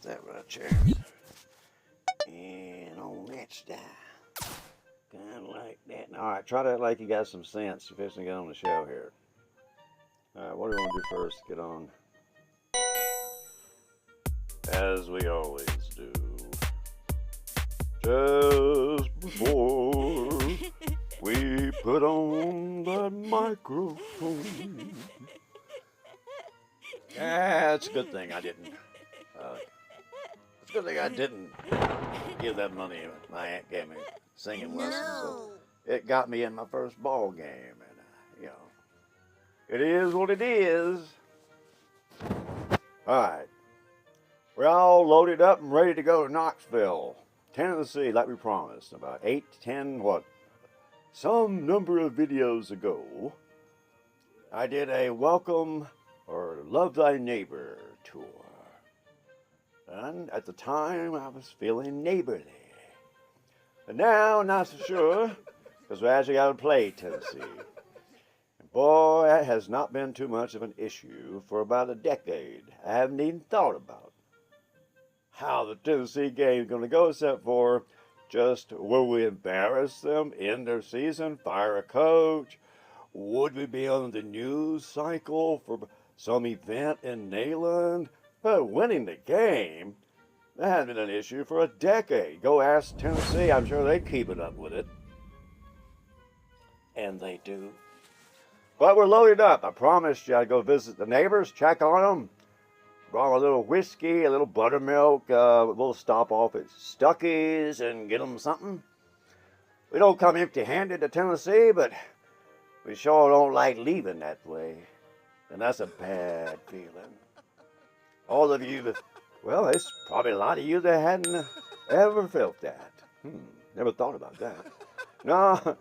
that right there. And on that style. Kind of like that. All right, try to act like you got some sense if you're to get on the show here. All right, what do we want to do first? Get on. As we always do. Just before we put on the microphone. Yeah, it's a good thing I didn't. It's a good thing I didn't give that money my aunt gave me singing lessons. So it got me in my first ball game, and it is what it is. All right, we're all loaded up and ready to go to Knoxville, Tennessee, like we promised. About 8, 10, some number of videos ago, I did a welcome or love thy neighbor tour. And at the time, I was feeling neighborly. And now, not so sure, because we actually got to play Tennessee. And boy, that has not been too much of an issue for about a decade. I haven't even thought about how the Tennessee game is going to go, except for just, will we embarrass them, end their season, fire a coach? Would we be on the news cycle for some event in Neyland? But winning the game, that hasn't been an issue for a decade. Go ask Tennessee, I'm sure they keep it up with it. And they do. But we're loaded up. I promised you I'd go visit the neighbors, check on them. Brought a little whiskey, a little buttermilk. We'll stop off at Stuckey's and get them something. We don't come empty-handed to Tennessee, but we sure don't like leaving that way. And that's a bad feeling. All of you, well, there's probably a lot of you that hadn't ever felt that. Never thought about that. No,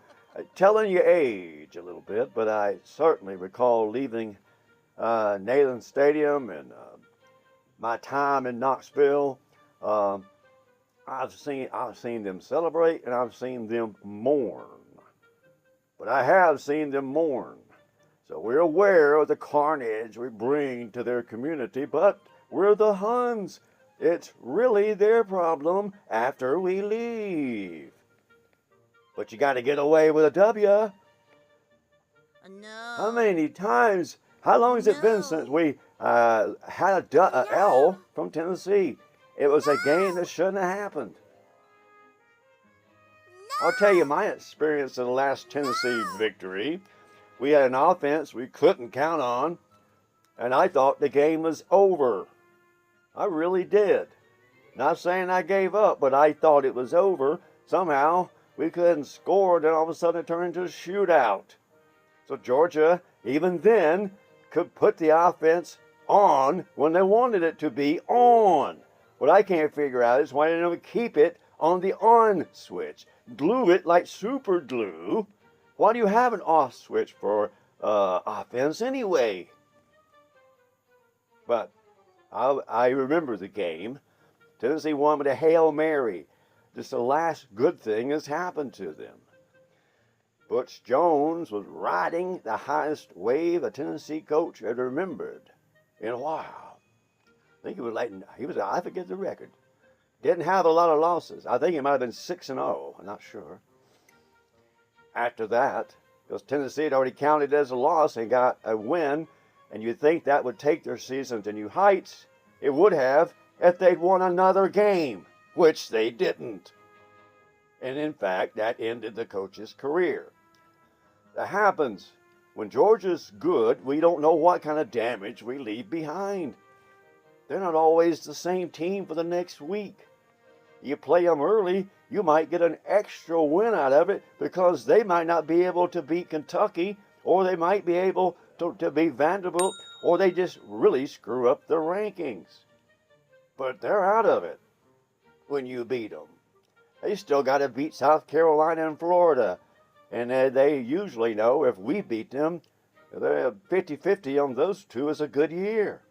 telling your age a little bit, but I certainly recall leaving Neyland Stadium and my time in Knoxville. I've seen them celebrate and I've seen them mourn. But I have seen them mourn. So we're aware of the carnage we bring to their community, but we're the Huns. It's really their problem after we leave. But you got to get away with a W. No. How many times, how long has it been since we had a L from Tennessee? It was a game that shouldn't have happened. I'll tell you my experience in the last Tennessee victory. We had an offense we couldn't count on, and I thought the game was over. I really did. Not saying I gave up, but I thought it was over. Somehow, we couldn't score, then all of a sudden it turned into a shootout. So Georgia, even then, could put the offense on when they wanted it to be on. What I can't figure out is why they don't keep it on the on switch. Glue it like super glue. Why do you have an off switch for offense anyway? But I remember the game. Tennessee won with a Hail Mary. Just the last good thing has happened to them. Butch Jones was riding the highest wave a Tennessee coach had remembered in a while. I think I forget the record. Didn't have a lot of losses. I think he might have been 6-0. I'm not sure. After that, because Tennessee had already counted as a loss and got a win, and you'd think that would take their season to new heights. It would have if they'd won another game, which they didn't. And in fact, that ended the coach's career. That happens. When Georgia's good, we don't know what kind of damage we leave behind. They're not always the same team for the next week. You play them early, you might get an extra win out of it because they might not be able to beat Kentucky, or they might be able to beat Vanderbilt, or they just really screw up the rankings. But they're out of it when you beat them. They still got to beat South Carolina and Florida, and they usually know if we beat them, they're 50-50 on those two is a good year.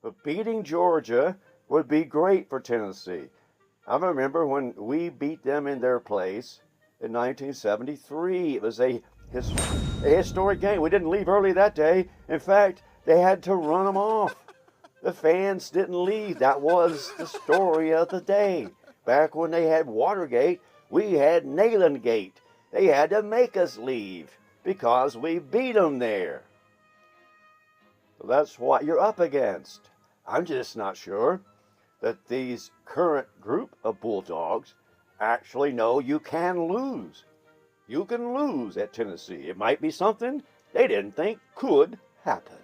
But beating Georgia would be great for Tennessee. I remember when we beat them in their place in 1973. It was a historic game. We didn't leave early that day. In fact, they had to run them off. The fans didn't leave. That was the story of the day. Back when they had Watergate, we had Nayland Gate. They had to make us leave because we beat them there. So that's what you're up against. I'm just not sure that these current group of Bulldogs actually know you can lose. You can lose at Tennessee. It might be something they didn't think could happen.